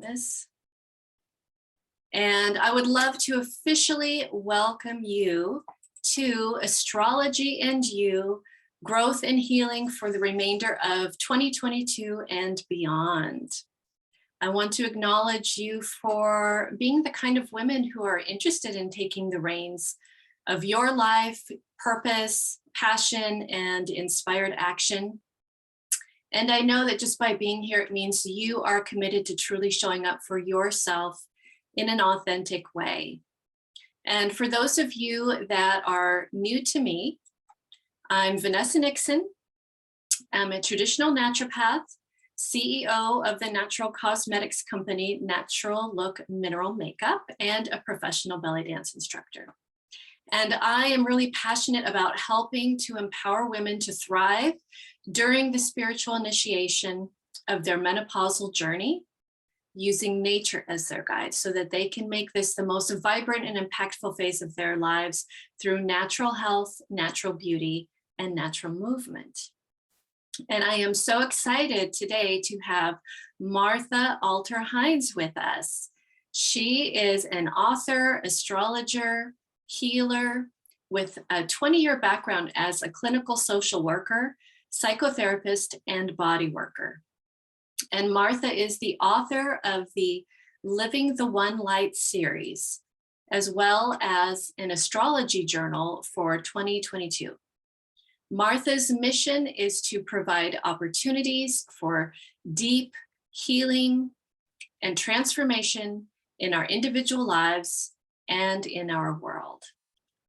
this. And I would love to officially welcome you to Astrology and You, Growth and Healing for the remainder of 2022 and beyond. I want to acknowledge you for being the kind of women who are interested in taking the reins of your life, purpose, passion, and inspired action. And I know that just by being here, it means you are committed to truly showing up for yourself in an authentic way. And for those of you that are new to me, I'm Vanessa Nixon. I'm a traditional naturopath, CEO of the natural cosmetics company, Natural Look Mineral Makeup, and a professional belly dance instructor. And I am really passionate about helping to empower women to thrive during the spiritual initiation of their menopausal journey, using nature as their guide so that they can make this the most vibrant and impactful phase of their lives through natural health, natural beauty, and natural movement. And I am so excited today to have Martha Alter Hines with us. She is an author, astrologer, healer with a 20-year background as a clinical social worker, psychotherapist, and body worker. And Martha is the author of the Living the One Light series, as well as an astrology journal for 2022. Martha's mission is to provide opportunities for deep healing and transformation in our individual lives and in our world.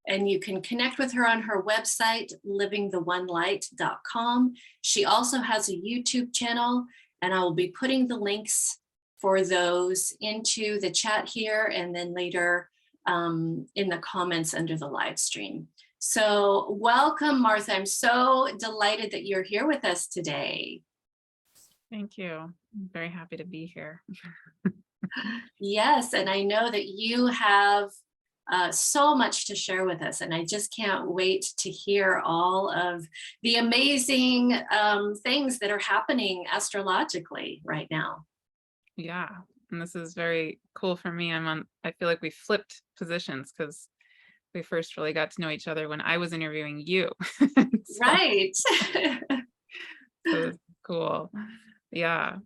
And you can connect with her on her website, livingtheonelight.com. She also has a YouTube channel, and I will be putting the links for those into the chat here and then later in the comments under the live stream. So welcome, Martha. I'm so delighted that you're here with us today. Thank you. I'm very happy to be here. Yes, and I know that you have so much to share with us, and I just can't wait to hear all of the amazing things that are happening astrologically right now. Yeah, and this is very cool for me. I feel like we flipped positions because we first really got to know each other when I was interviewing you. Right. So it's cool. Yeah.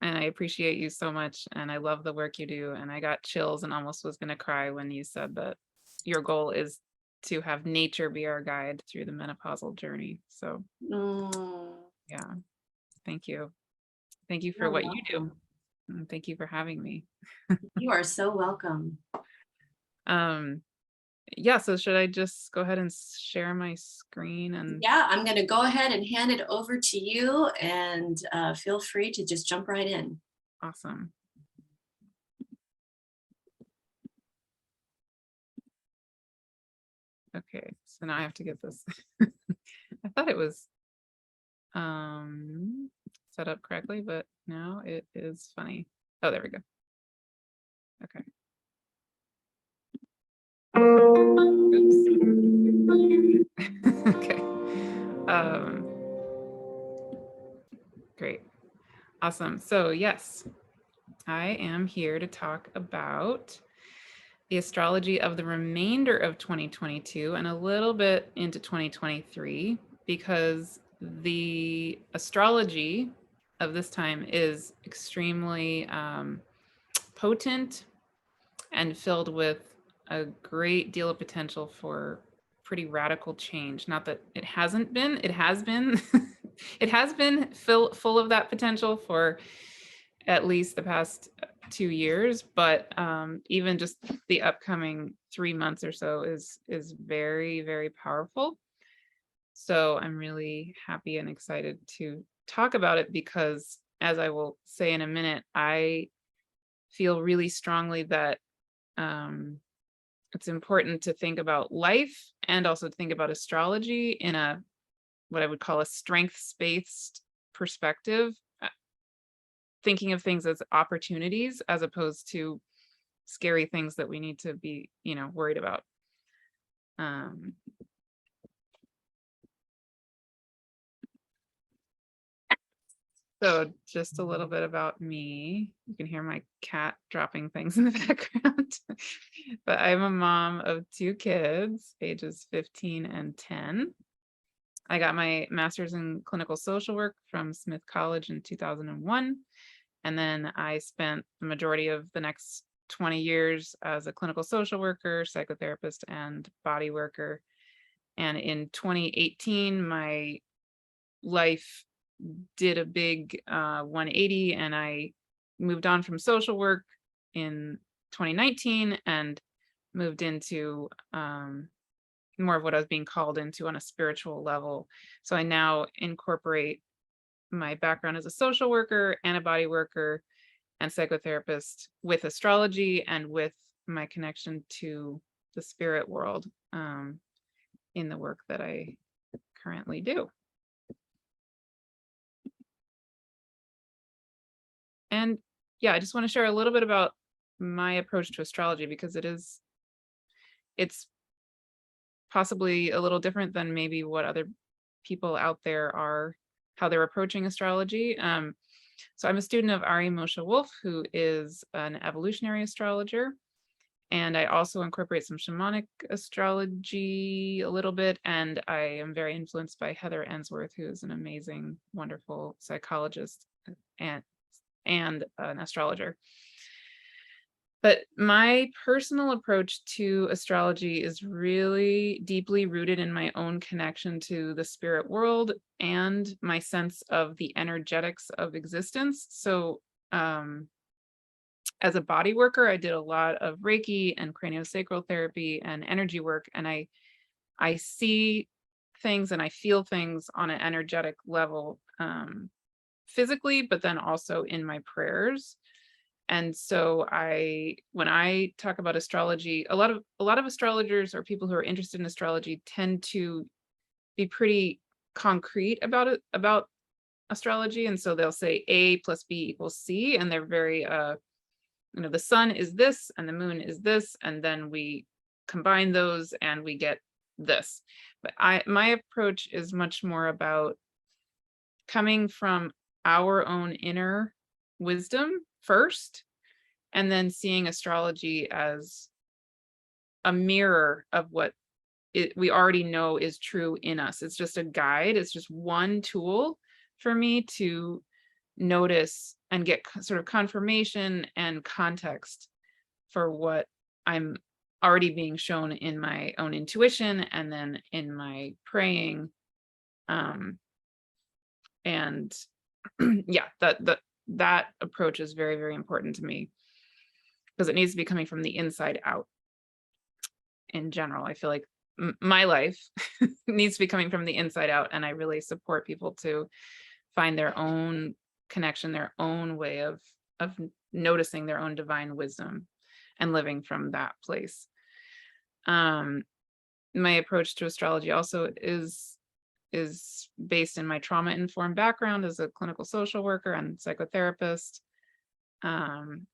And I appreciate you so much. And I love the work you do. And I got chills and almost was going to cry when you said that your goal is to have nature be our guide through the menopausal journey. So yeah, thank you. Thank you for what you do. And thank you for having me. You are so welcome. Yeah, so should I just go ahead and share my screen? And yeah, I'm going to go ahead and hand it over to you, and feel free to just jump right in. Awesome. Okay, so now I have to get this. I thought it was set up correctly, but now it is funny. Oh, there we go. Okay. Oops. Okay. Great. Awesome. So yes, I am here to talk about the astrology of the remainder of 2022 and a little bit into 2023, because the astrology of this time is extremely potent and filled with a great deal of potential for pretty radical change. Not that it hasn't been, it has been. It has been full of that potential for at least the past 2 years, but even just the upcoming 3 months or so is very, very powerful. So I'm really happy and excited to talk about it because, as I will say in a minute, I feel really strongly that it's important to think about life and also to think about astrology in a what I would call a strengths-based perspective, thinking of things as opportunities as opposed to scary things that we need to be, worried about. So just a little bit about me. You can hear my cat dropping things in the background. But I'm a mom of 2 kids, ages 15 and 10. I got my master's in clinical social work from Smith College in 2001. And then I spent the majority of the next 20 years as a clinical social worker, psychotherapist, and body worker. And in 2018, my life did a big 180, and I moved on from social work in 2019 and moved into more of what I was being called into on a spiritual level. So I now incorporate my background as a social worker and a body worker and psychotherapist with astrology and with my connection to the spirit world in the work that I currently do. And yeah, I just want to share a little bit about my approach to astrology because it's possibly a little different than maybe what other people out there are, how they're approaching astrology. So I'm a student of Ari Moshe Wolf, who is an evolutionary astrologer. And I also incorporate some shamanic astrology a little bit. And I am very influenced by Heather Ensworth, who is an amazing, wonderful psychologist and an astrologer. But my personal approach to astrology is really deeply rooted in my own connection to the spirit world and my sense of the energetics of existence. So, as a body worker, I did a lot of Reiki and craniosacral therapy and energy work, and I see things and I feel things on an energetic level, physically, but then also in my prayers. And so when I talk about astrology, a lot of astrologers or people who are interested in astrology tend to be pretty concrete about it, about astrology. And so they'll say A plus B equals C, and they're very the sun is this and the moon is this, and then we combine those and we get this. But my approach is much more about coming from our own inner wisdom first, and then seeing astrology as a mirror of what we already know is true in us. It's just a guide. It's just one tool for me to notice and get sort of confirmation and context for what I'm already being shown in my own intuition and then in my praying. And yeah, that approach is very, very important to me because it needs to be coming from the inside out. In general, I feel like my life needs to be coming from the inside out, and I really support people to find their own connection, their own way of noticing their own divine wisdom and living from that place. My approach to astrology also is based in my trauma-informed background as a clinical social worker and psychotherapist. And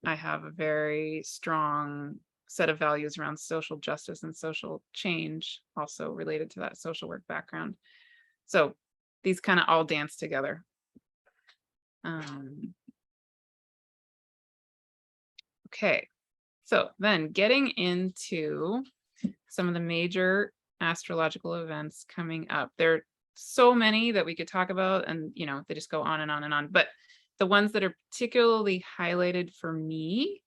I have a very strong set of values around social justice and social change, also related to that social work background. So these kind of all dance together. Okay, so then getting into some of the major astrological events coming up. There are so many that we could talk about, and they just go on and on and on. But the ones that are particularly highlighted for me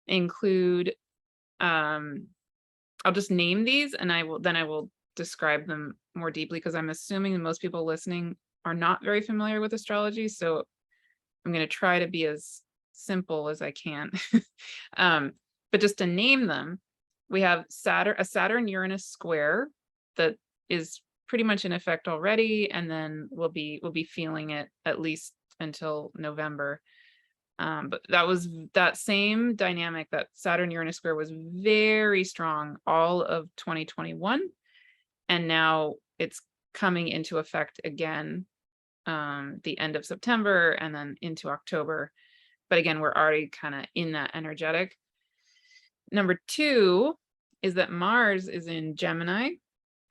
include, I'll just name these and I will describe them more deeply, because I'm assuming that most people listening are not very familiar with astrology. So I'm going to try to be as simple as I can. But just to name them, we have a Saturn-Uranus square that is pretty much in effect already, and then we'll be feeling it at least until November. But that same dynamic, that Saturn-Uranus square, was very strong all of 2021, and now it's coming into effect again the end of September and then into October. But again, we're already kind of in that energetic. Number 2 is that Mars is in Gemini,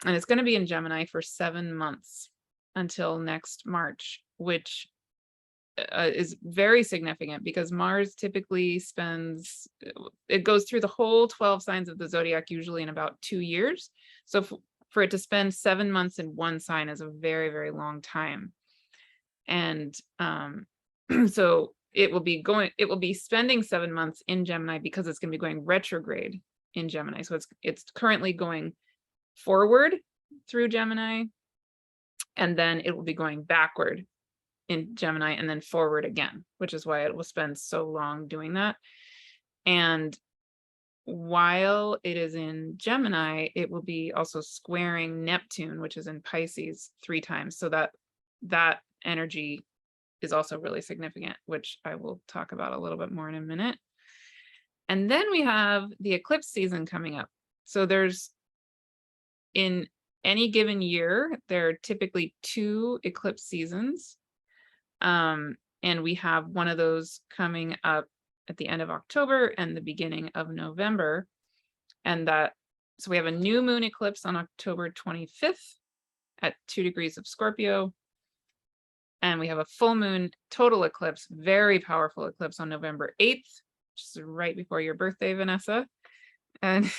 and it's going to be in Gemini for 7 months. until next March, which is very significant because Mars typically spends, it goes through the whole 12 signs of the zodiac usually in about 2 years. So for it to spend 7 months in one sign is a very, very long time. And so it will be spending 7 months in Gemini because it's going to be going retrograde in Gemini. So it's currently going forward through Gemini, and then it will be going backward in Gemini and then forward again, which is why it will spend so long doing that. And while it is in Gemini, it will be also squaring Neptune, which is in Pisces 3 times. So that energy is also really significant, which I will talk about a little bit more in a minute. And then we have the eclipse season coming up. So in any given year, there are typically 2 eclipse seasons. And we have one of those coming up at the end of October and the beginning of November. So we have a new moon eclipse on October 25th at 2 degrees of Scorpio. And we have a full moon total eclipse, very powerful eclipse on November 8th, which is right before your birthday, Vanessa. And,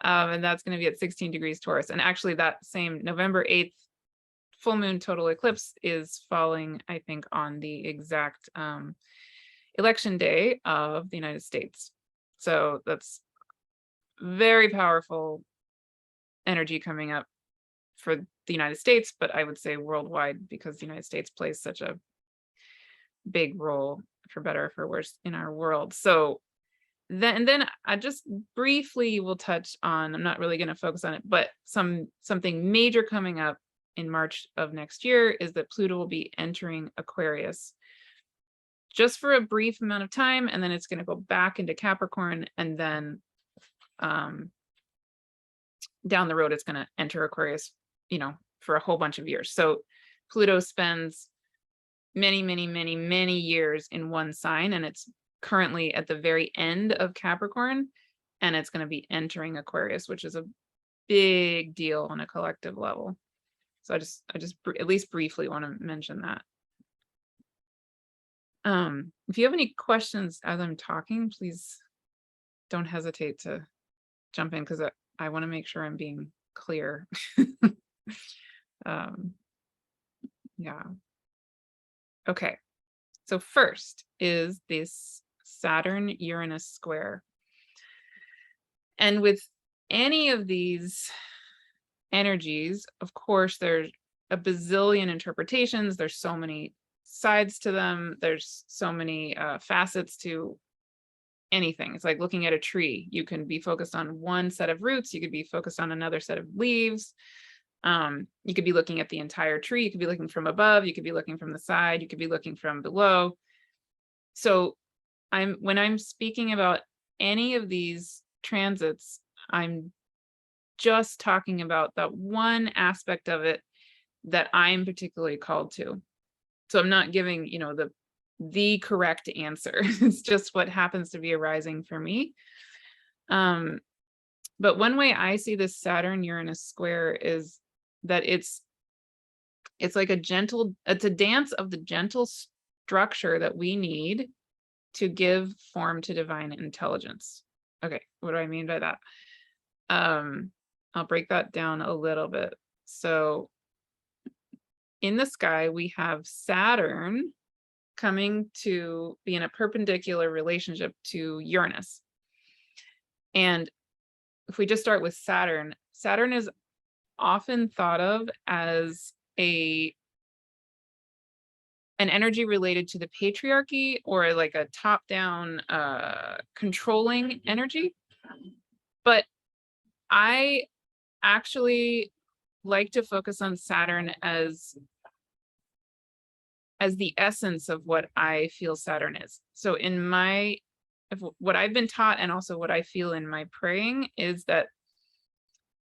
and that's going to be at 16 degrees Taurus. And actually that same November 8th full moon total eclipse is falling, I think, on the exact election day of the United States. So that's very powerful energy coming up for the United States, but I would say worldwide, because the United States plays such a big role, for better or for worse, in our world. So then I just briefly will touch on, I'm not really going to focus on it, but something major coming up in March of next year is that Pluto will be entering Aquarius just for a brief amount of time, and then it's going to go back into Capricorn, and then down the road it's going to enter Aquarius, for a whole bunch of years. So Pluto spends many, many, many, many years in one sign, and it's currently at the very end of Capricorn, and it's going to be entering Aquarius, which is a big deal on a collective level. So I just at least briefly want to mention that. If you have any questions as I'm talking, please don't hesitate to jump in, because I want to make sure I'm being clear. Yeah. Okay. So first is this Saturn-Uranus square. And with any of these energies, of course, there's a bazillion interpretations. There's so many sides to them. There's so many facets to anything. It's like looking at a tree. You can be focused on one set of roots. You could be focused on another set of leaves. You could be looking at the entire tree. You could be looking from above. You could be looking from the side. You could be looking from below. So when I'm speaking about any of these transits, I'm just talking about that one aspect of it that I'm particularly called to. So I'm not giving, the correct answer. It's just what happens to be arising for me. But one way I see this Saturn-Uranus square is that it's like it's a dance of the gentle structure that we need to give form to divine intelligence. Okay, what do I mean by that? I'll break that down a little bit. So in the sky, we have Saturn coming to be in a perpendicular relationship to Uranus. And if we just start with Saturn, Saturn is often thought of as an energy related to the patriarchy, or like a top-down controlling energy. But I actually like to focus on Saturn as the essence of what I feel Saturn is. So what I've been taught, and also what I feel in my praying, is that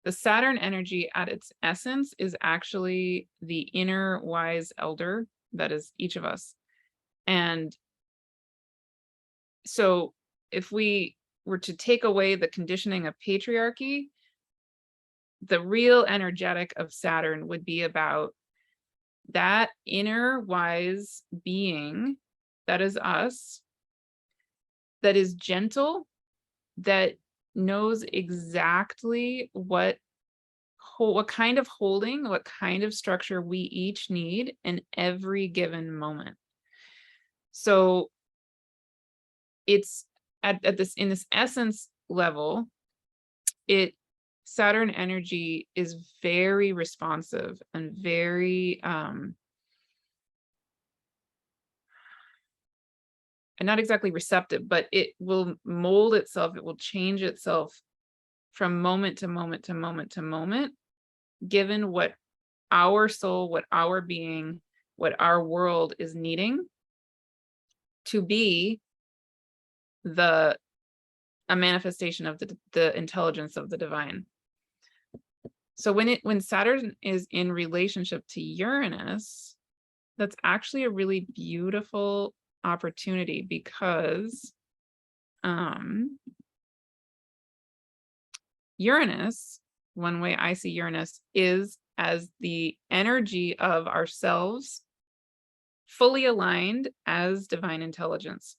the Saturn energy at its essence is actually the inner wise elder that is each of us. And so if we were to take away the conditioning of patriarchy, the real energetic of Saturn would be about that inner wise being that is us, that is gentle, that knows exactly what kind of holding, what kind of structure we each need in every given moment. So it's at this, in this essence level, it Saturn energy is very responsive and very and not exactly receptive, but it will mold itself, it will change itself from moment to moment to moment to moment, given what our soul, what our being, what our world is needing to be a manifestation of the intelligence of the divine. So when Saturn is in relationship to Uranus, that's actually a really beautiful opportunity, because Uranus, one way I see Uranus is as the energy of ourselves fully aligned as divine intelligence.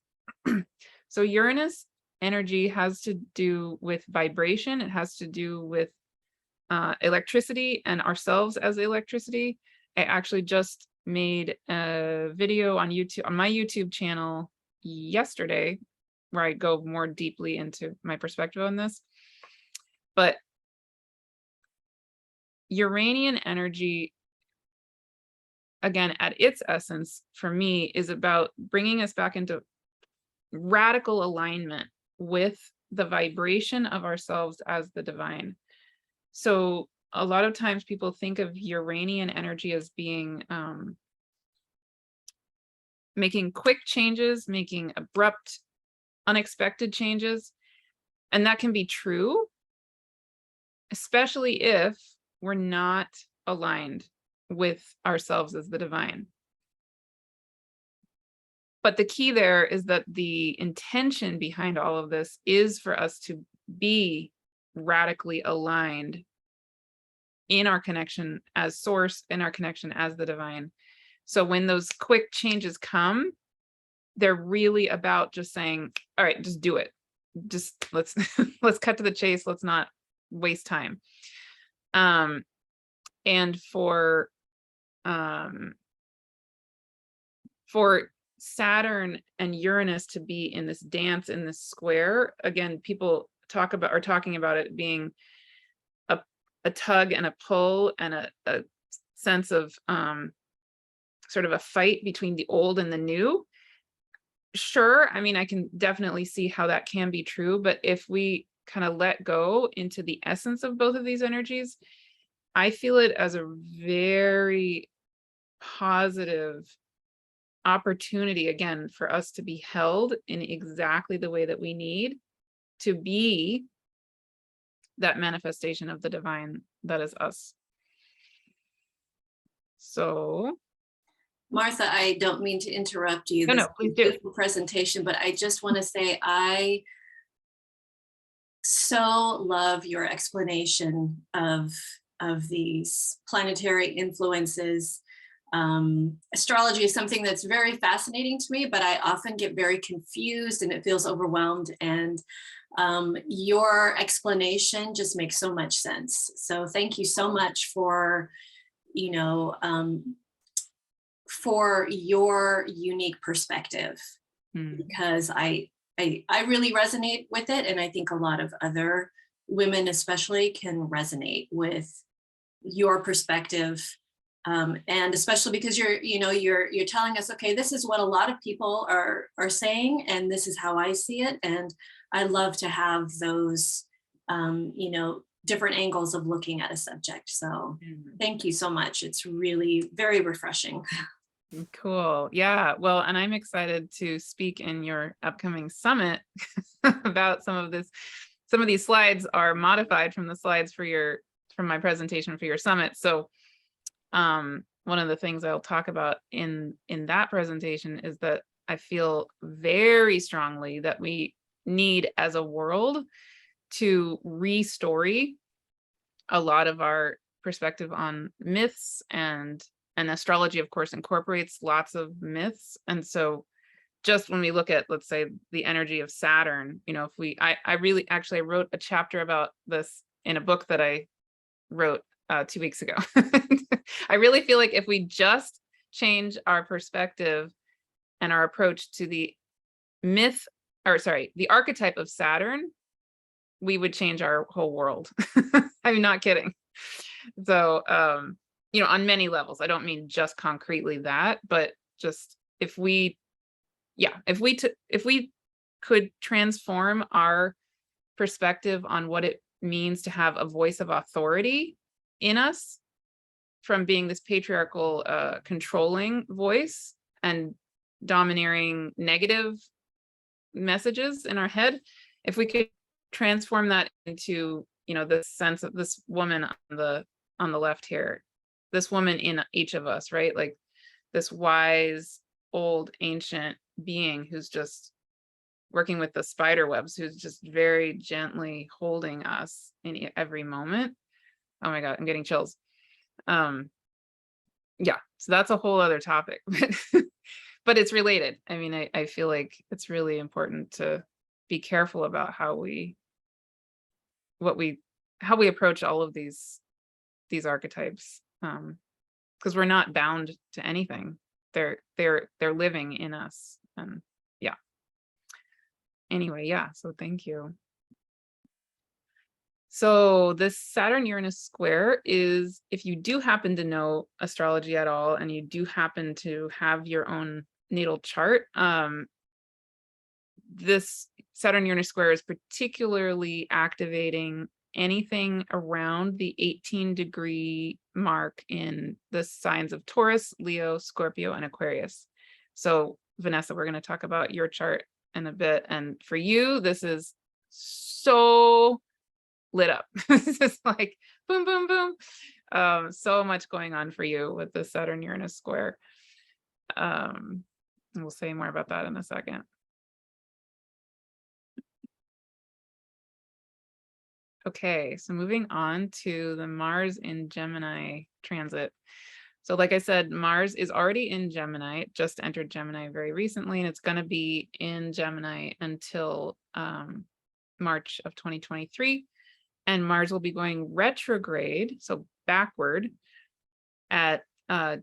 So Uranus energy has to do with vibration. It has to do with electricity and ourselves as electricity. I actually just made a video on YouTube, on my YouTube channel yesterday, where I go more deeply into my perspective on this. But Uranian energy, again, at its essence, for me, is about bringing us back into radical alignment with the vibration of ourselves as the divine. So a lot of times people think of Uranian energy as being making quick changes, making abrupt, unexpected changes. And that can be true, especially if we're not aligned with ourselves as the divine. But the key there is that the intention behind all of this is for us to be radically aligned in our connection as source, in our connection as the divine. So when those quick changes come, they're really about just saying, all right, just do it. Just let's let's cut to the chase. Let's not waste time. And for Saturn and Uranus to be in this dance, in this square, again, people are talking about it being a tug and a pull and a sense of sort of a fight between the old and the new. Sure, I mean, I can definitely see how that can be true, but if we kind of let go into the essence of both of these energies, I feel it as a very positive opportunity, again, for us to be held in exactly the way that we need to be that manifestation of the divine that is us. So Martha, I don't mean to interrupt you. no, please do. Beautiful presentation, but I just want to say I so love your explanation of these planetary influences. Astrology is something that's very fascinating to me, but I often get very confused and it feels overwhelmed. And your explanation just makes so much sense. So thank you so much for, you know, for your unique perspective, because I really resonate with it. And I think a lot of other women especially can resonate with your perspective. And especially because you're telling us, okay, this is what a lot of people are saying, and this is how I see it. And I love to have those, different angles of looking at a subject. So thank you so much. It's really very refreshing. Cool. Yeah. Well, and I'm excited to speak in your upcoming summit about some of this. Some of these slides are modified from the slides from my presentation for your summit. So one of the things I'll talk about in that presentation is that I feel very strongly that we need, as a world, to restory a lot of our perspective on myths and And astrology, of course, incorporates lots of myths. And so just when we look at, let's say, the energy of Saturn, you know, if we, I really actually I wrote a chapter about this in a book that I wrote 2 weeks ago. I really feel like if we just change our perspective and our approach to the the archetype of Saturn, we would change our whole world. I'm not kidding. So, you know, on many levels, I don't mean just concretely that, but just if we could transform our perspective on what it means to have a voice of authority in us from being this patriarchal, controlling voice and domineering negative messages in our head, if we could transform that into, you know, the sense of this woman on the left here, this woman in each of us, right? Like this wise, old, ancient being who's just working with the spider webs, who's just very gently holding us in every moment. Oh my God, I'm getting chills. Yeah, so that's a whole other topic, but it's related. I mean, I feel like it's really important to be careful about how we approach all of these archetypes, because we're not bound to anything. They're living in us. And yeah. Anyway, yeah, so thank you. So this Saturn Uranus square is, if you do happen to know astrology at all, and you do happen to have your own natal chart, this Saturn Uranus square is particularly activating anything around the 18-degree mark in the signs of Taurus, Leo, Scorpio, and Aquarius. So Vanessa, we're going to talk about your chart in a bit. And for you, this is so lit up. This is like boom, boom, boom. So much going on for you with the Saturn Uranus square. We'll say more about that in a second. Okay, so moving on to the Mars in Gemini transit. So like I said, Mars is already in Gemini, it just entered Gemini very recently, and it's going to be in Gemini until March of 2023. And Mars will be going retrograde, so backward, at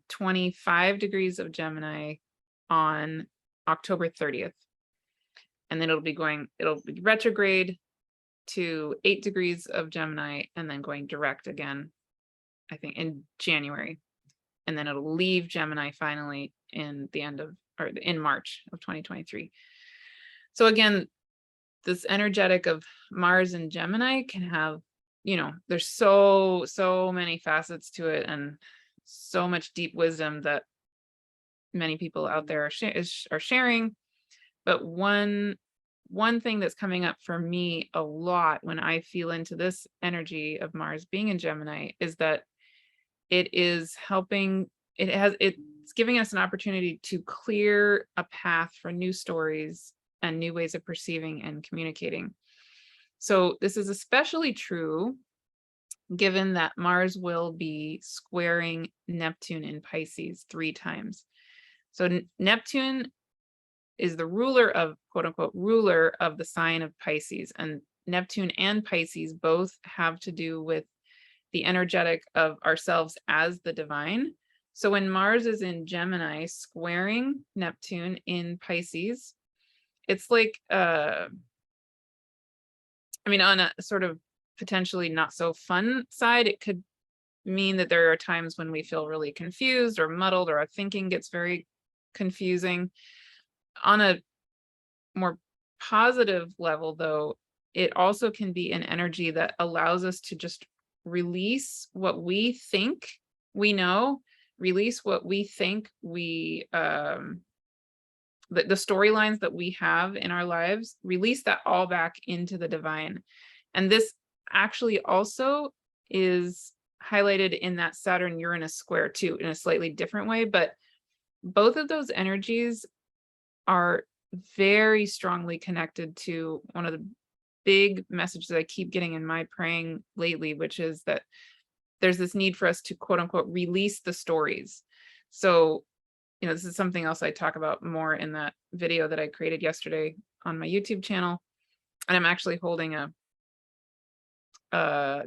25 degrees of Gemini on October 30th. And then it'll be retrograde to 8 degrees of Gemini, and then going direct again, I think, in January. And then it'll leave Gemini finally in March of 2023. So again, this energetic of Mars and Gemini can have, you know, there's so many facets to it, and so much deep wisdom that many people out there are sharing. But one thing that's coming up for me a lot when I feel into this energy of Mars being in Gemini is that it is helping, it's giving us an opportunity to clear a path for new stories and new ways of perceiving and communicating. So this is especially true given that Mars will be squaring Neptune in Pisces 3 times. So Neptune is the ruler of, quote unquote, ruler of the sign of Pisces. And Neptune and Pisces both have to do with the energetic of ourselves as the divine. So when Mars is in Gemini squaring Neptune in Pisces, it's like, I mean, on a sort of potentially not so fun side, it could mean that there are times when we feel really confused or muddled, or our thinking gets very confusing. On a more positive level, though, it also can be an energy that allows us to just release what we think we know, release what we think we, the storylines that we have in our lives, release that all back into the divine. And this actually also is highlighted in that Saturn-Uranus square too, in a slightly different way, but both of those energies are very strongly connected to one of the big messages I keep getting in my praying lately, which is that there's this need for us to, quote unquote, release the stories. So, this is something else I talk about more in that video that I created yesterday on my YouTube channel. And I'm actually holding a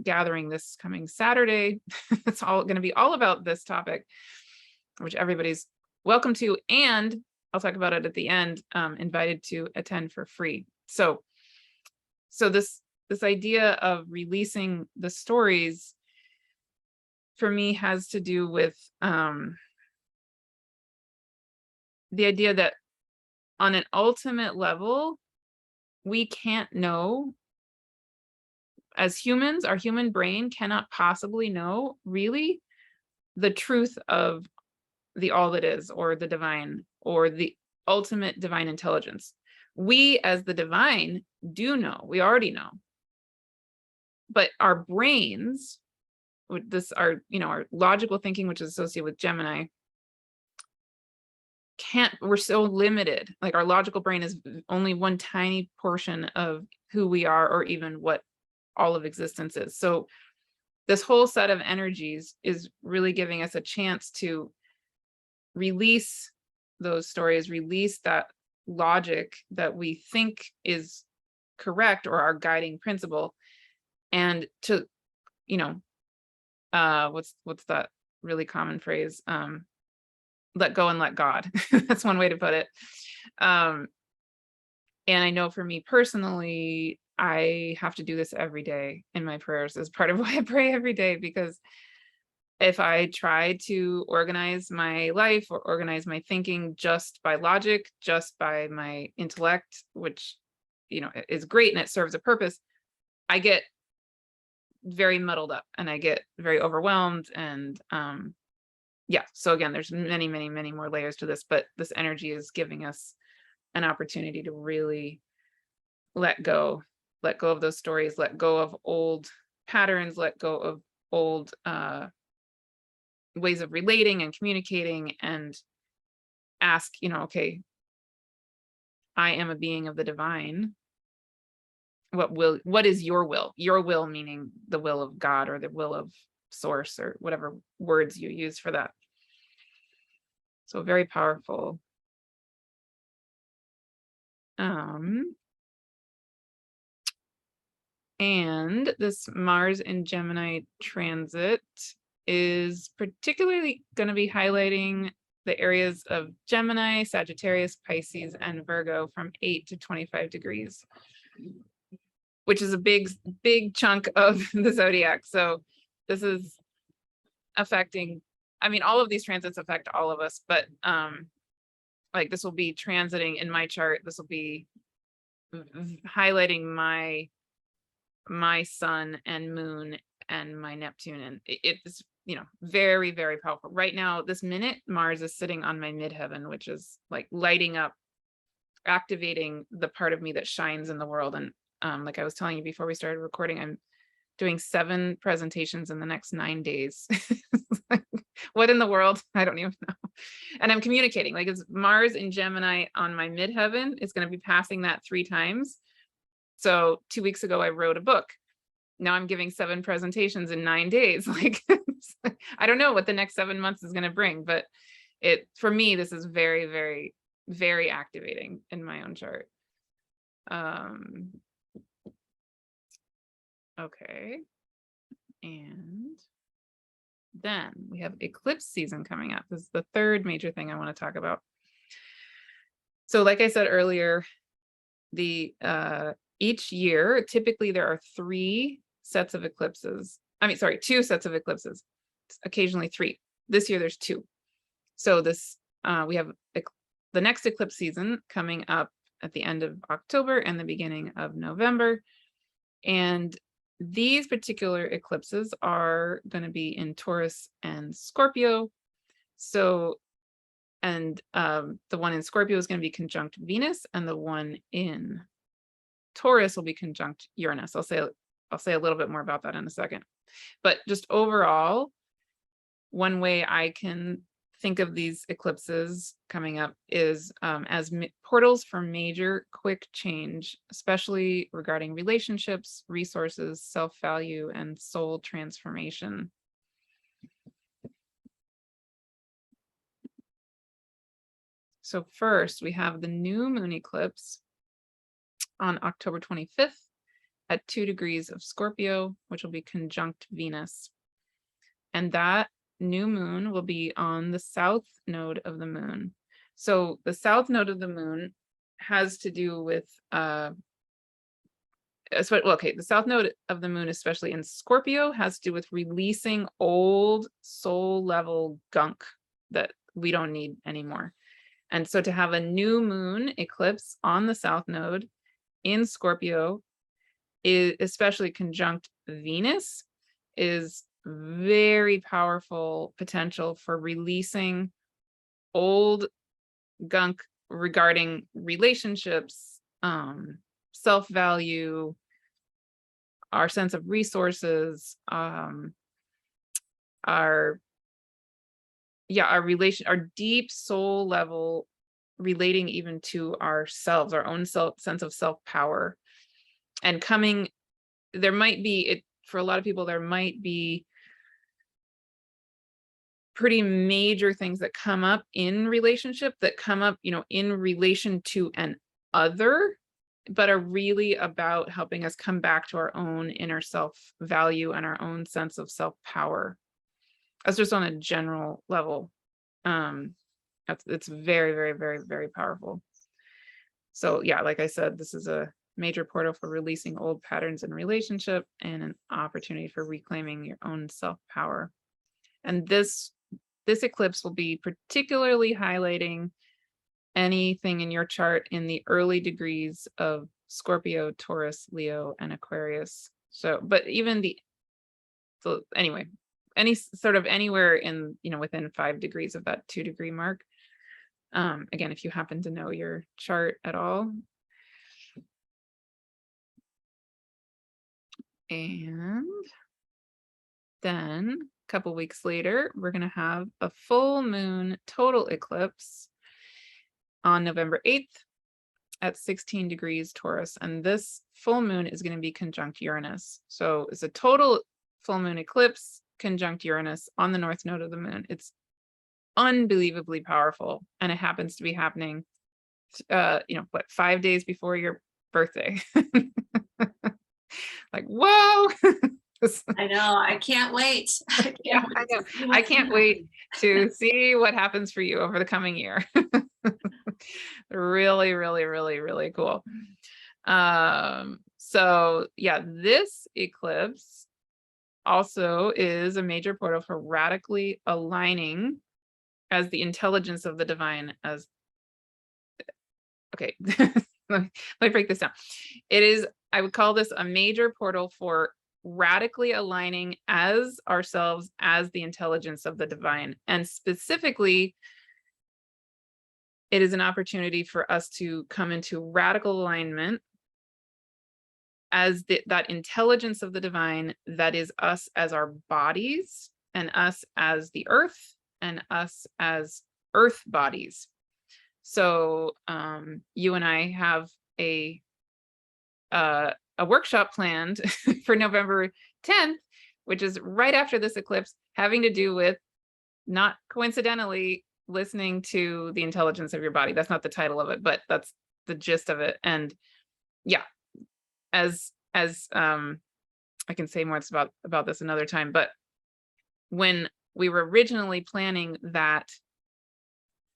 gathering this coming Saturday. It's all going to be all about this topic, which everybody's welcome to. And I'll talk about it at the end, invited to attend for free. So this idea of releasing the stories for me has to do with the idea that on an ultimate level, we can't know. As humans, our human brain cannot possibly know really the truth of the all that is, or the divine, or the ultimate divine intelligence. We as the divine do know, we already know. But our brains, our logical thinking, which is associated with Gemini, we're so limited. Like, our logical brain is only one tiny portion of who we are, or even what all of existence is. So this whole set of energies is really giving us a chance to release those stories, release that logic that we think is correct, or our guiding principle, and to, what's that really common phrase? Let go and let God. That's one way to put it. And I know for me personally, I have to do this every day in my prayers, as part of why I pray every day, because if I try to organize my life or organize my thinking just by logic, just by my intellect, which, is great and it serves a purpose, I get very muddled up and I get very overwhelmed. And yeah, so again, there's many, many, many more layers to this, but this energy is giving us an opportunity to really let go of those stories, let go of old patterns, let go of old ways of relating and communicating, and ask, okay, I am a being of the divine. What is your will? Your will meaning the will of God, or the will of source, or whatever words you use for that. So very powerful. And this Mars in Gemini transit is particularly going to be highlighting the areas of Gemini, Sagittarius, Pisces, and Virgo from 8 to 25 degrees, which is a big chunk of the zodiac. So this is affecting, all of these transits affect all of us, but like, this will be transiting in my chart. This will be highlighting my sun and moon and my Neptune, and it's very, very powerful. Right now, this minute, Mars is sitting on my midheaven, which is like lighting up, activating the part of me that shines in the world. And like I was telling you before we started recording, I'm doing 7 presentations in the next 9 days. What in the world? I don't even know. And I'm communicating, like, it's Mars in Gemini on my midheaven. It's going to be passing that 3 times. So 2 weeks ago, I wrote a book. Now I'm giving 7 presentations in 9 days. Like, I don't know what the next 7 months is going to bring, but for me, this is very, very, very activating in my own chart. Okay. And then we have eclipse season coming up. This is the 3rd major thing I want to talk about. So like I said earlier, each year, typically there are 2 sets of eclipses. Occasionally 3. This year there's 2. So we have the next eclipse season coming up at the end of October and the beginning of November. And these particular eclipses are going to be in Taurus and Scorpio. So, and the one in Scorpio is going to be conjunct Venus, and the one in Taurus will be conjunct Uranus. I'll say a little bit more about that in a second. But just overall, one way I can think of these eclipses coming up is as portals for major quick change, especially regarding relationships, resources, self-value, and soul transformation. So first we have the new moon eclipse on October 25th at 2 degrees of Scorpio, which will be conjunct Venus. And that new moon will be on the south node of the moon. So the south node of the moon has to do with, the south node of the moon, especially in Scorpio, has to do with releasing old soul level gunk that we don't need anymore. And so to have a new moon eclipse on the south node in Scorpio, is especially conjunct Venus, is very powerful potential for releasing old gunk regarding relationships, self-value, our sense of resources, our deep soul level relating even to ourselves, our own sense of self-power. And there might be, for a lot of people, there might be pretty major things that come up in relationship, that come up, in relation to an other, but are really about helping us come back to our own inner self value and our own sense of self-power. That's just on a general level. It's very, very, very, very powerful. So yeah, like I said, this is a major portal for releasing old patterns in relationship and an opportunity for reclaiming your own self-power. And this eclipse will be particularly highlighting anything in your chart in the early degrees of Scorpio, Taurus, Leo, and Aquarius. So, but even anyway, any sort of anywhere in, within 5 degrees of that 2 degree mark. Again, if you happen to know your chart at all. And then a couple weeks later, we're going to have a full moon total eclipse on November 8th at 16 degrees Taurus. And this full moon is going to be conjunct Uranus. So it's a total full moon eclipse conjunct Uranus on the north node of the moon. It's unbelievably powerful. And it happens to be happening, 5 days before your birthday. Like, whoa. I know. I can't wait. I can't wait to see what happens for you over the coming year. Really, really, really, really cool. So yeah, this eclipse also is a major portal for radically aligning as the intelligence of the divine as, okay, let me break this down. I would call this a major portal for radically aligning as ourselves as the intelligence of the divine. And specifically, it is an opportunity for us to come into radical alignment as that intelligence of the divine that is us as our bodies and us as the earth and us as earth bodies. So you and I have a workshop planned for November 10th, which is right after this eclipse, having to do with, not coincidentally, listening to the intelligence of your body. That's not the title of it, but that's the gist of it. And yeah, as I can say more about this another time, but when we were originally planning that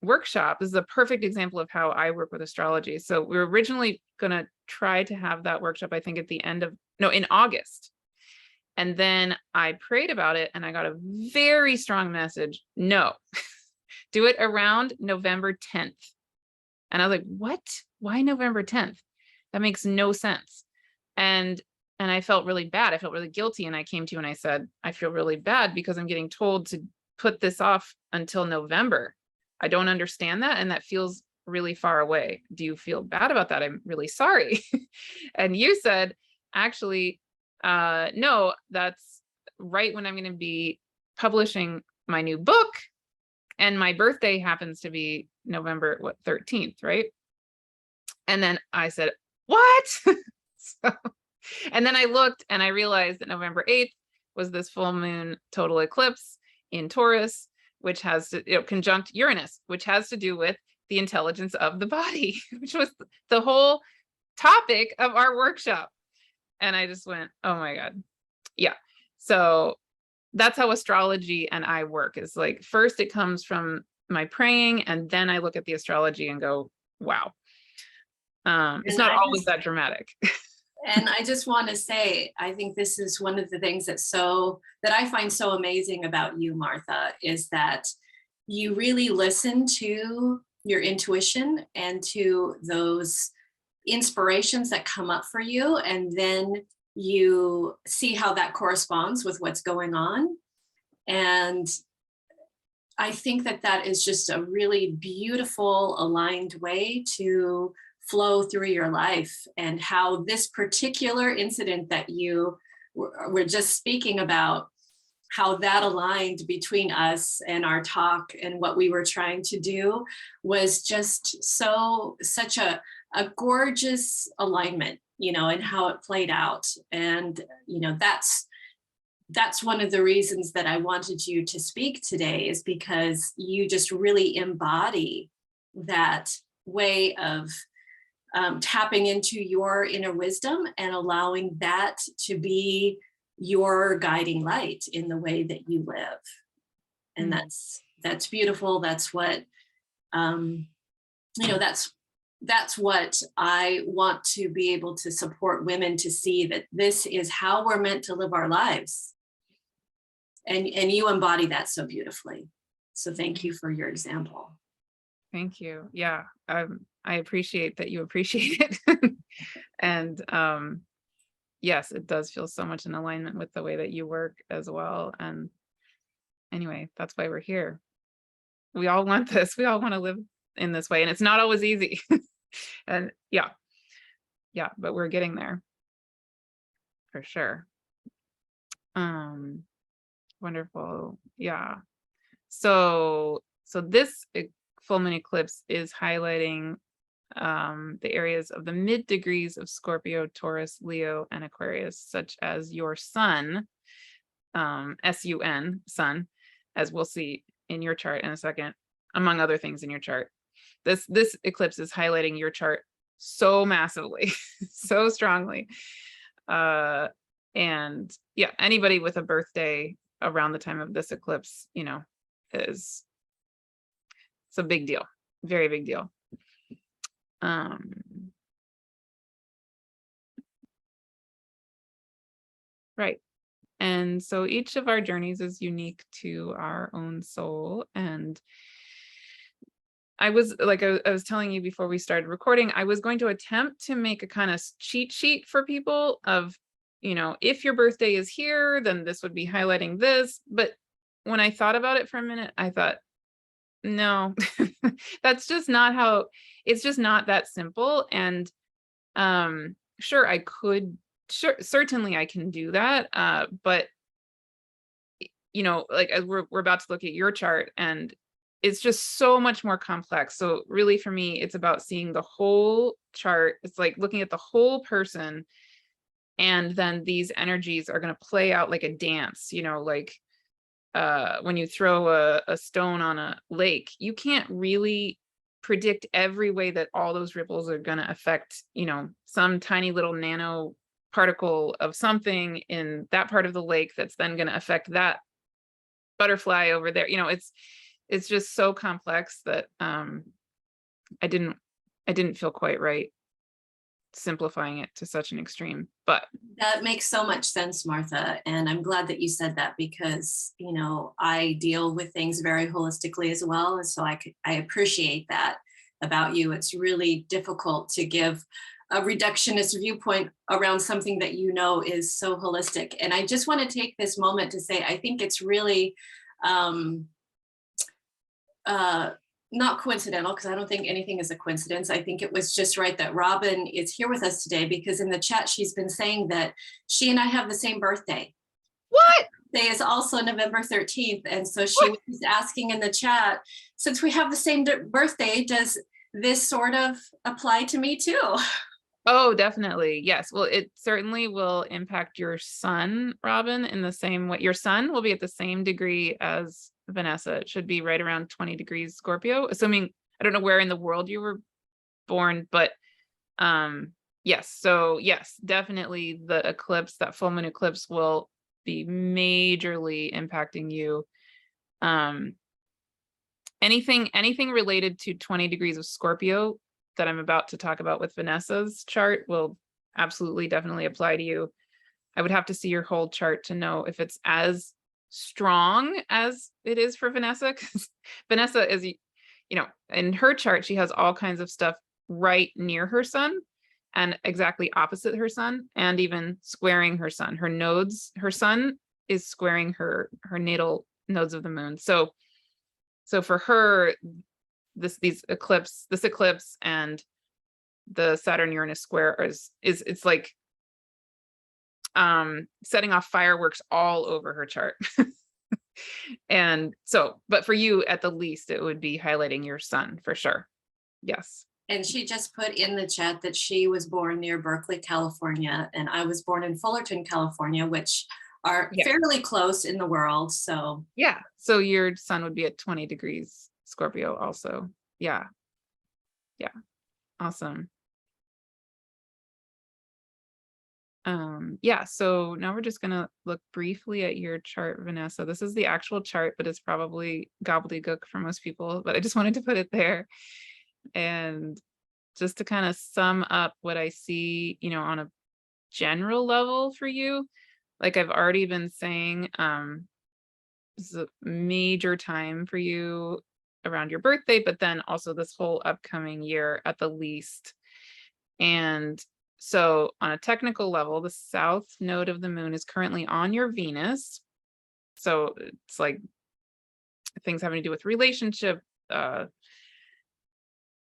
workshop, this is a perfect example of how I work with astrology. So we were originally going to try to have that workshop, I think in August. And then I prayed about it and I got a very strong message. No, do it around November 10th. And I was like, what? Why November 10th? That makes no sense. And I felt really bad. I felt really guilty. And I came to you and I said, I feel really bad because I'm getting told to put this off until November. I don't understand that. And that feels really far away. Do you feel bad about that? I'm really sorry. And you said, actually, no, that's right when I'm going to be publishing my new book. And my birthday happens to be November 13th, right? And then I said, what? And then I looked and I realized that November 8th was this full moon total eclipse in Taurus, which has to, conjunct Uranus, which has to do with the intelligence of the body, which was the whole topic of our workshop. And I just went, oh my God. Yeah. So that's how astrology and I work, is like, first it comes from my praying, and then I look at the astrology and go, wow. It's And not I always just that dramatic. and I just want to say, I think this is one of the things that I find so amazing about you, Martha, is that you really listen to your intuition and to those inspirations that come up for you, and then you see how that corresponds with what's going on. And I think that that is just a really beautiful, aligned way to flow through your life. And how this particular incident that you were just speaking about, how that aligned between us and our talk and what we were trying to do, was just such a gorgeous alignment, and how it played out. And, that's one of the reasons that I wanted you to speak today, is because you just really embody that way of tapping into your inner wisdom and allowing that to be your guiding light in the way that you live. And that's beautiful. That's what that's what I want to be able to support women to see, that this is how we're meant to live our lives. And you embody that so beautifully. So thank you for your example. Thank you. Yeah. I appreciate that you appreciate it. And yes, it does feel so much in alignment with the way that you work as well. And anyway, that's why we're here. We all want this. We all want to live in this way. And it's not always easy. And yeah, but we're getting there for sure. Wonderful. Yeah. So this full moon eclipse is highlighting the areas of the mid degrees of Scorpio, Taurus, Leo, and Aquarius, such as your sun, sun, sun, as we'll see in your chart in a second, among other things in your chart. This eclipse is highlighting your chart so massively, so strongly. And yeah, anybody with a birthday around the time of this eclipse, it's a big deal, very big deal. Right. And so each of our journeys is unique to our own soul. And I was telling you before we started recording, I was going to attempt to make a kind of cheat sheet for people of, if your birthday is here, then this would be highlighting this. But when I thought about it for a minute, I thought, no, that's just not how, it's just not that simple. And sure, certainly I can do that. But as we're about to look at your chart, and it's just so much more complex. So really for me, it's about seeing the whole chart. It's like looking at the whole person. And then these energies are going to play out like a dance, when you throw a stone on a lake, you can't really predict every way that all those ripples are going to affect, some tiny little nano particle of something in that part of the lake that's then going to affect that butterfly over there. It's just so complex that I didn't feel quite right simplifying it to such an extreme. But that makes so much sense, Martha. And I'm glad that you said that, because, I deal with things very holistically as well. And so I appreciate that about you. It's really difficult to give a reductionist viewpoint around something that is so holistic. And I just want to take this moment to say, I think it's really not coincidental, because I don't think anything is a coincidence. I think it was just right that Robin is here with us today, because in the chat, she's been saying that she and I have the same birthday. What? Birthday is also November 13th. And so she was asking in the chat, since we have the same birthday, does this sort of apply to me too? Oh, definitely. Yes. Well, it certainly will impact your sun, Robin, in the same way. Your sun will be at the same degree as Vanessa. It should be right around 20 degrees Scorpio, assuming I don't know where in the world you were born, but yes. So yes, definitely the eclipse, that full moon eclipse will be majorly impacting you. Um, anything related to 20 degrees of Scorpio that I'm about to talk about with Vanessa's chart will absolutely definitely apply to you. I would have to see your whole chart to know if it's as strong as it is for Vanessa, because Vanessa is, in her chart, she has all kinds of stuff right near her sun and exactly opposite her sun, and even squaring her sun. Her nodes, her sun is squaring her natal nodes of the moon. So for her, this eclipse and the Saturn Uranus square is it's like setting off fireworks all over her chart. And so, but for you, at the least, it would be highlighting your sun for sure. Yes. And she just put in the chat that she was born near Berkeley, California, and I was born in Fullerton, California, which are Yeah. fairly close in the world. So Yeah. So your sun would be at 20 degrees Scorpio also. Yeah. Yeah. Awesome. Yeah, so now we're just gonna look briefly at your chart, Vanessa. This is the actual chart, but it's probably gobbledygook for most people, but I just wanted to put it there. And just to kind of sum up what I see, on a general level for you, like I've already been saying, this is a major time for you around your birthday, but then also this whole upcoming year at the least. And so on a technical level, the south node of the moon is currently on your Venus. So it's like things having to do with relationship, uh,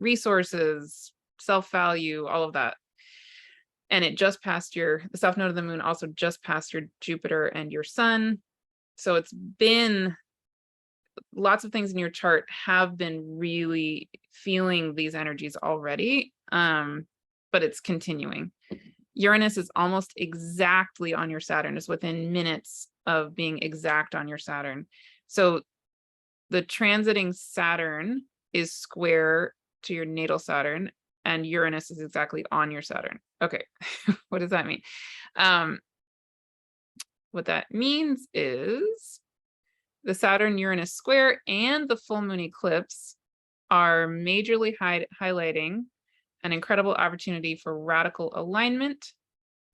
resources, self-value, all of that. And it just passed the south node of the moon also just passed your Jupiter and your sun. So it's been lots of things in your chart have been really feeling these energies already. But it's continuing. Uranus is almost exactly on your Saturn, is within minutes of being exact on your Saturn. So the transiting Saturn is square to your natal Saturn, and Uranus is exactly on your Saturn. Okay, what does that mean? What that means is the Saturn-Uranus square and the full moon eclipse are majorly highlighting an incredible opportunity for radical alignment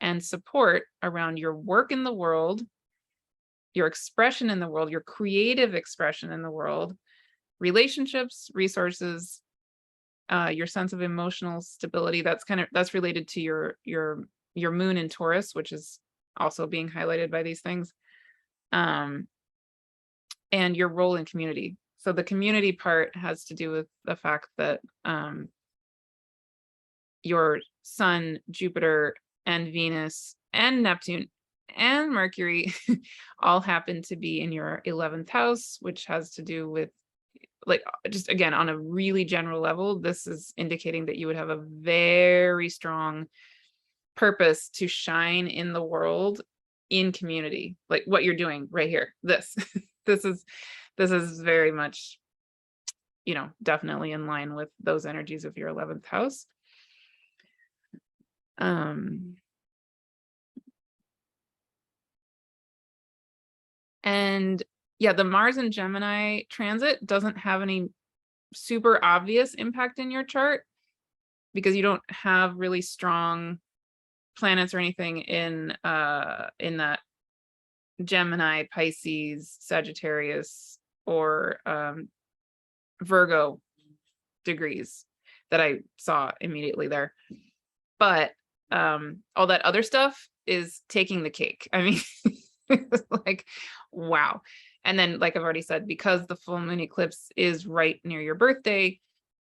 and support around your work in the world, your expression in the world, your creative expression in the world, relationships, resources, your sense of emotional stability. That's related to your moon in Taurus, which is also being highlighted by these things, and your role in community. So the community part has to do with the fact that your Sun, Jupiter, and Venus, and Neptune, and Mercury all happen to be in your 11th house, which has to do with, like, just again, on a really general level, this is indicating that you would have a very strong purpose to shine in the world in community, like what you're doing right here. This this is very much, definitely in line with those energies of your 11th house. And yeah, the Mars and Gemini transit doesn't have any super obvious impact in your chart because you don't have really strong planets or anything in that Gemini, Pisces, Sagittarius, or Virgo degrees that I saw immediately there. But all that other stuff is taking the cake. I mean, it's like, wow. And then, like I've already said, because the full moon eclipse is right near your birthday,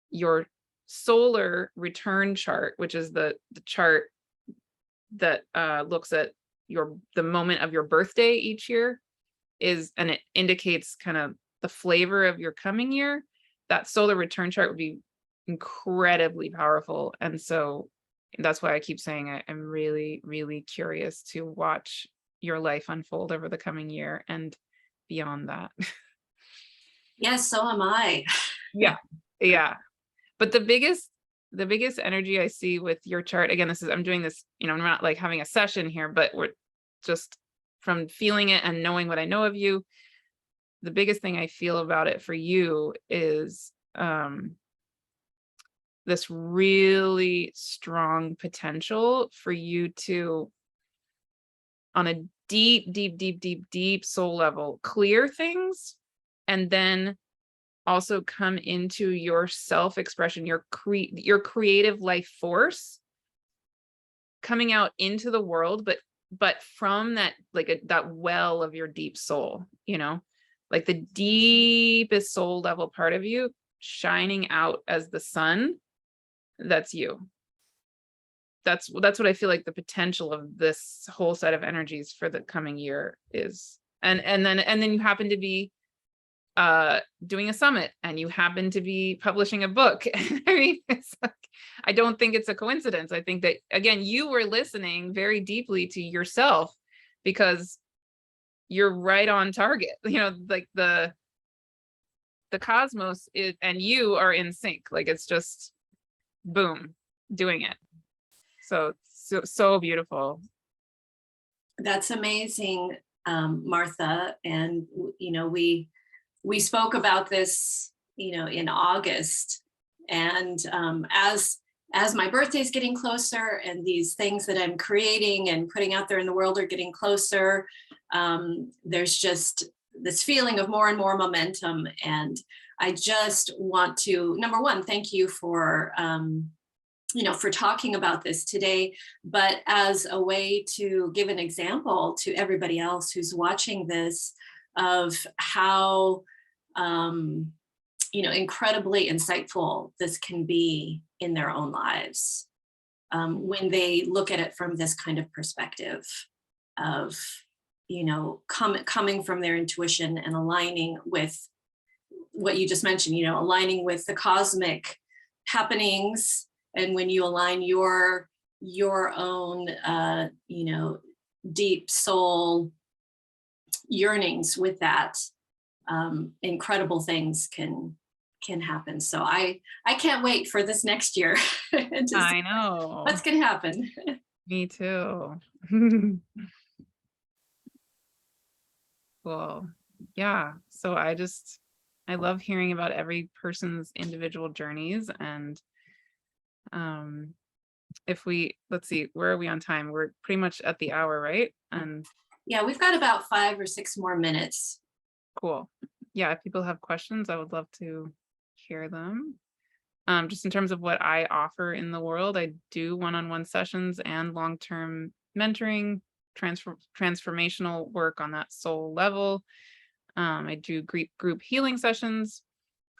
your solar return chart, which is the chart that looks at the moment of your birthday each year, and it indicates kind of the flavor of your coming year. That solar return chart would be incredibly powerful. And so that's why I keep saying I'm really, really curious to watch your life unfold over the coming year and beyond that. yes, so am I. Yeah. Yeah. But the biggest energy I see with your chart, again, I'm doing this, I'm not like having a session here, but we're just from feeling it and knowing what I know of you. The biggest thing I feel about it for you is this really strong potential for you to, on a deep soul level, clear things, and then also come into your self-expression, your creative life force coming out into the world, but from that, like that well of your deep soul, like the deepest soul level part of you shining out as the sun. That's you. That's what I feel like the potential of this whole set of energies for the coming year is. And then you happen to be doing a summit, and you happen to be publishing a book. I mean, it's like, I don't think it's a coincidence. I think that, again, you were listening very deeply to yourself, because you're right on target. Like the cosmos and you are in sync. Like, it's just boom, doing it. So beautiful. That's amazing, Martha. And, we spoke about this, in August. And as my birthday's getting closer, and these things that I'm creating and putting out there in the world are getting closer, there's just this feeling of more and more momentum. And I just want to, number one, thank you for for talking about this today, but as a way to give an example to everybody else who's watching this, of how incredibly insightful this can be in their own lives, when they look at it from this kind of perspective of coming from their intuition and aligning with what you just mentioned, aligning with the cosmic happenings. And when you align your own deep soul yearnings with that, incredible things can happen. So I can't wait for this next year to see I know. what's gonna happen. Me too. Cool. Yeah. So I love hearing about every person's individual journeys. And let's see, where are we on time? We're pretty much at the hour, right? And Yeah, we've got about 5 or 6 more minutes. cool. Yeah, if people have questions, I would love to hear them. Just in terms of what I offer in the world, I do one-on-one sessions and long-term mentoring, transformational work on that soul level. I do group healing sessions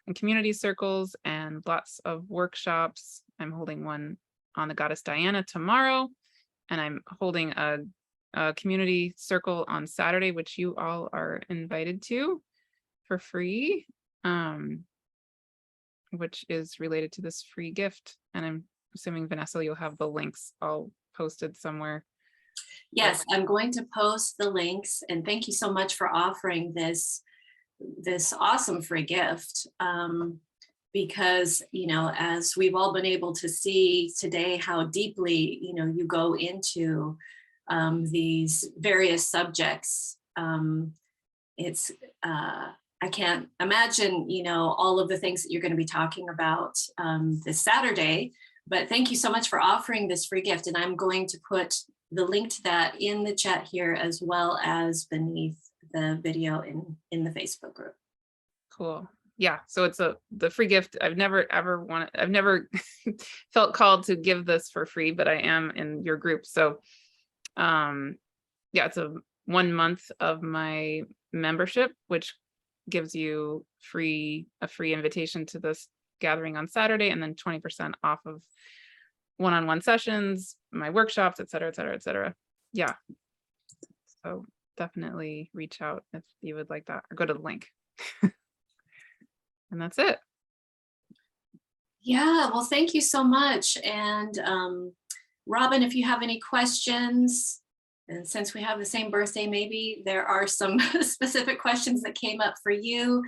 and community circles and lots of workshops. I'm holding one on the goddess Diana tomorrow, and I'm holding a community circle on Saturday, which you all are invited to for free, which is related to this free gift. And I'm assuming, Vanessa, you'll have the links all posted somewhere. Yes, I'm going to post the links, and thank you so much for offering this awesome free gift. Because, as we've all been able to see today, how deeply, you go into these various subjects. It's I can't imagine, all of the things that you're going to be talking about this Saturday. But thank you so much for offering this free gift. And I'm going to put the link to that in the chat here, as well as beneath the video in the Facebook group. Cool. Yeah. So it's the free gift. I've never felt called to give this for free, but I am in your group. So yeah, it's 1 month of my membership, which gives you a free invitation to this gathering on Saturday, and then 20% off of one-on-one sessions, my workshops, et cetera, et cetera, et cetera. Yeah. So definitely reach out if you would like that, or go to the link. And that's it. Yeah, well, thank you so much. And Robin, if you have any questions, and since we have the same birthday, maybe there are some specific questions that came up for you.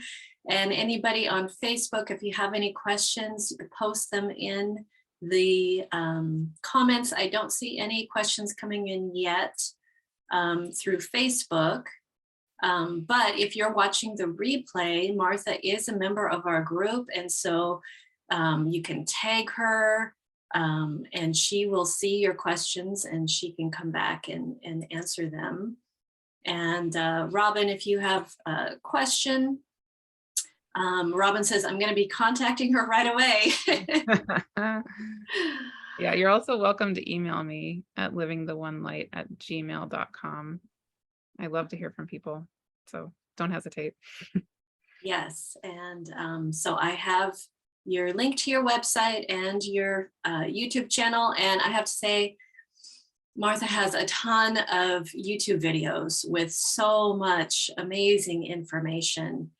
And anybody on Facebook, if you have any questions, post them in the comments. I don't see any questions coming in yet through Facebook. But if you're watching the replay, Martha is a member of our group. And so you can tag her and she will see your questions and she can come back and answer them. And Robin, if you have a question, Robin says, I'm going to be contacting her right away. Yeah, you're also welcome to email me at livingtheonelight@gmail.com. I love to hear from people, so don't hesitate. Yes, and so I have your link to your website and your YouTube channel, and I have to say, Martha has a ton of YouTube videos with so much amazing information.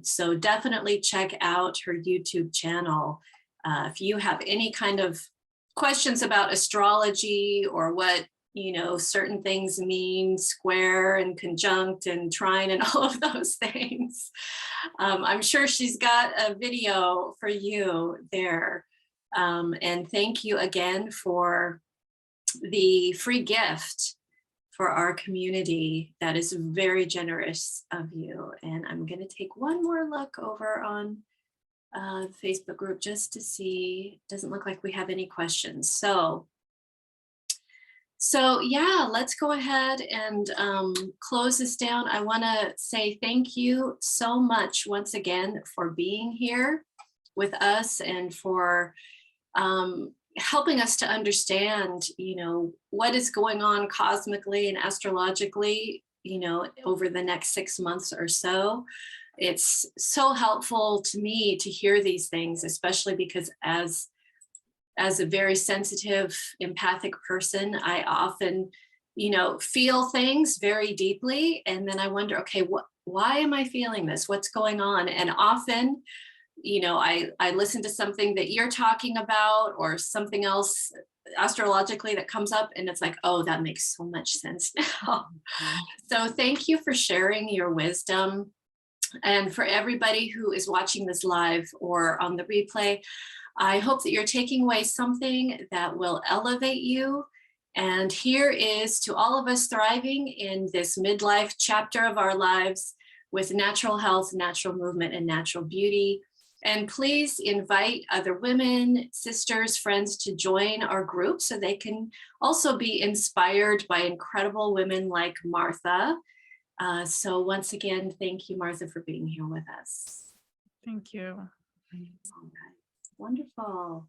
So definitely check out her YouTube channel. If you have any kind of questions about astrology or what, certain things mean, square and conjunct and trine and all of those things, I'm sure she's got a video for you there. And thank you again for the free gift for our community. That is very generous of you. And I'm going to take one more look over on the Facebook group just to see. It doesn't look like we have any questions. So yeah, let's go ahead and close this down. I want to say thank you so much once again for being here with us and for helping us to understand, what is going on cosmically and astrologically, over the next 6 months or so. It's so helpful to me to hear these things, especially because as a very sensitive, empathic person, I often, feel things very deeply. And then I wonder, okay, why am I feeling this? What's going on? And often, I listen to something that you're talking about or something else astrologically that comes up, and it's like, oh, that makes so much sense now. So thank you for sharing your wisdom. And for everybody who is watching this live or on the replay, I hope that you're taking away something that will elevate you. And here is to all of us thriving in this midlife chapter of our lives with natural health, natural movement, and natural beauty. And please invite other women, sisters, friends to join our group so they can also be inspired by incredible women like Martha. So once again, thank you, Martha, for being here with us. Thank you. All right. Wonderful.